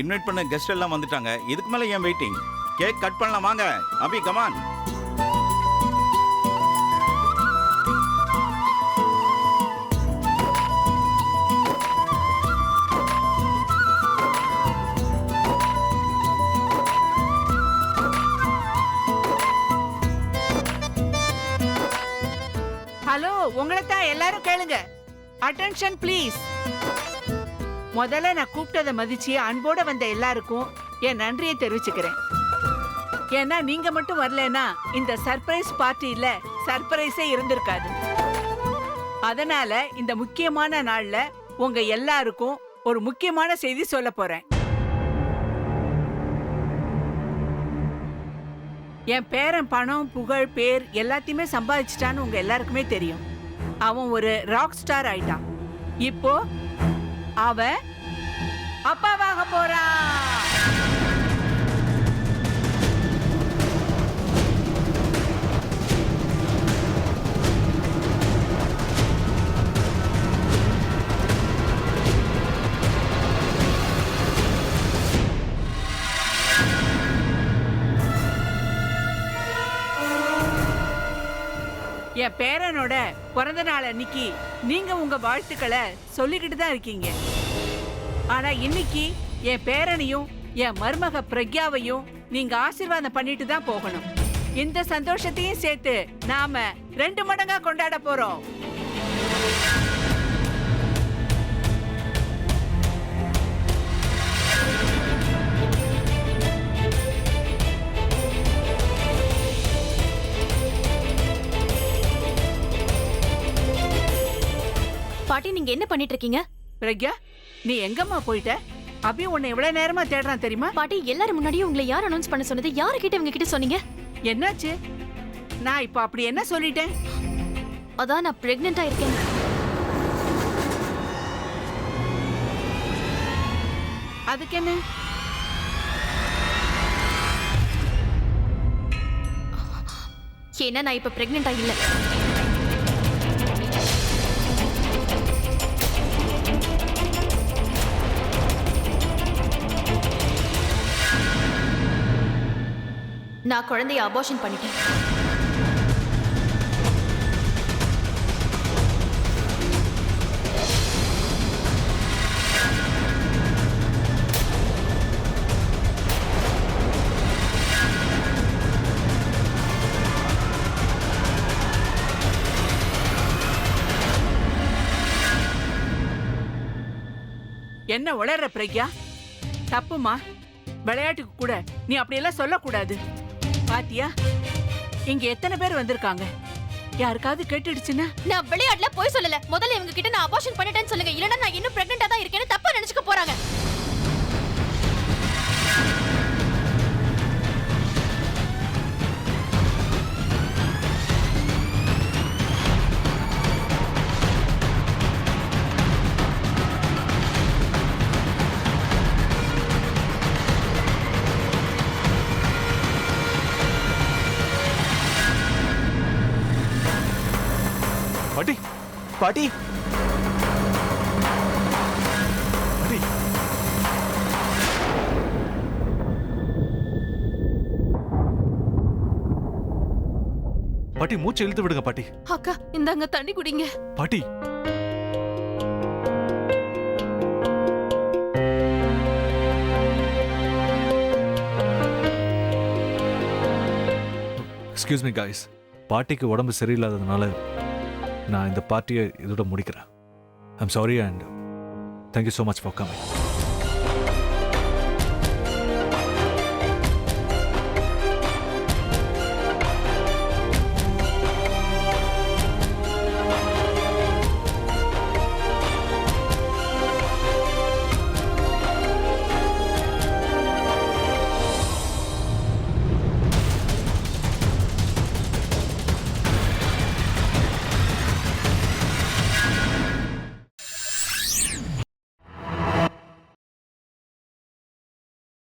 Invite பண்ண guest எல்லாம் வந்துட்டாங்க. இதுக்கு மேல ஏன் வெயிட்டிங்? கேக் கட் பண்ணலாம் வாங்க. அபி கமான். ஹலோ, உங்களை தான் எல்லாரும் கேளுங்க. Attention please. முதல்ல நான் கூப்பிட்டதை மதிச்சு அன்போட வந்த எல்லாருக்கும் என் நன்றியை தெரிவிச்சுக்கிறேன். ஏன்னா நீங்க மட்டும் வரலன்னா இந்த சர்ப்ரைஸ் பார்ட்டியில சர்ப்ரைஸே இருந்திருக்காது. அதனால இந்த முக்கியமான நாள்ல உங்க எல்லாருக்கும் ஒரு முக்கியமான செய்தி சொல்ல போறேன். என் பேரன் பணம், புகழ், பேர் எல்லாத்தையுமே சம்பாதிச்சிட்டான்னு உங்க எல்லாருக்குமே தெரியும். அவன் ஒரு ராக் ஸ்டார் ஆயிட்டான். இப்போ அவன் அப்பாவாக போறான். என் பேரனோட பிறந்த நாள் அன்னைக்கு நீங்க உங்க வாழ்த்துக்களை சொல்லிக்கிட்டு தான் இருக்கீங்க. ஆனா இன்னைக்கு என் பேரனையும் என் மருமக பிரக்யாவையும் நீங்க ஆசீர்வாதம் பண்ணிட்டு தான் போகணும். இந்த சந்தோஷத்தையும் சேர்த்து நாம 2 மடங்கா கொண்டாட போறோம். பாட்டி, நீங்க என்ன பண்ணிட்டு இருக்கீங்க? பிரக்யா, நீ எங்கம்மா போயிட்ட? அபி உன்னை எவ்வளவு நேரமா தேடுறான் தெரியுமா? பாட்டி, எல்லாரும் முன்னாடியும் உங்களை யார் அனௌன்ஸ் பண்ண சொன்னது? யாரு கிட்ட இவங்க கிட்ட சொன்னீங்க? என்னாச்சு? நான் இப்ப அப்படி என்ன சொல்லிட்டேன்? அதான் நான் பிரெக்னெண்டா இருக்கேன். அதுக்கு என்ன? ஏன்னா நான் இப்ப பிரெக்னெண்டா இல்ல. நான் குழந்தைய அபார்ஷன் பண்ணிட்டேன். என்ன உளற பிரக்யா? தப்புமா. விளையாட்டுக்கு கூட நீ அப்படியெல்லாம் சொல்லக்கூடாது. பாத்தியா, இங்க எத்தனை பேர் வந்திருக்காங்க? யாருக்காவது கேட்டுடுச்சுன்னா? நான் விளையாட்டுல போய் சொல்லல. முதல்ல இவங்க கிட்ட நான் அபார்ஷன் பண்ணிட்டேன்னு சொல்லுங்க. இல்லனா நான் இன்னும் பிரெக்னெண்டா தான் இருக்கேன்னு தப்பா நினைச்சுக்க போறாங்க. பாட்டி, பாட்டி, பாட்டி. பாட்டி, மூச்சு இழுத்து விடுங்க பாட்டி. அக்கா, இந்தாங்க தண்ணி குடிங்க. பாட்டி, எக்ஸ்கியூஸ் மீ கைஸ். பாட்டிக்கு உடம்பு சரியில்லாததுனால நான் இந்த பார்ட்டியை இதோட முடிக்கிறேன். I'm sorry and thank you so much for coming.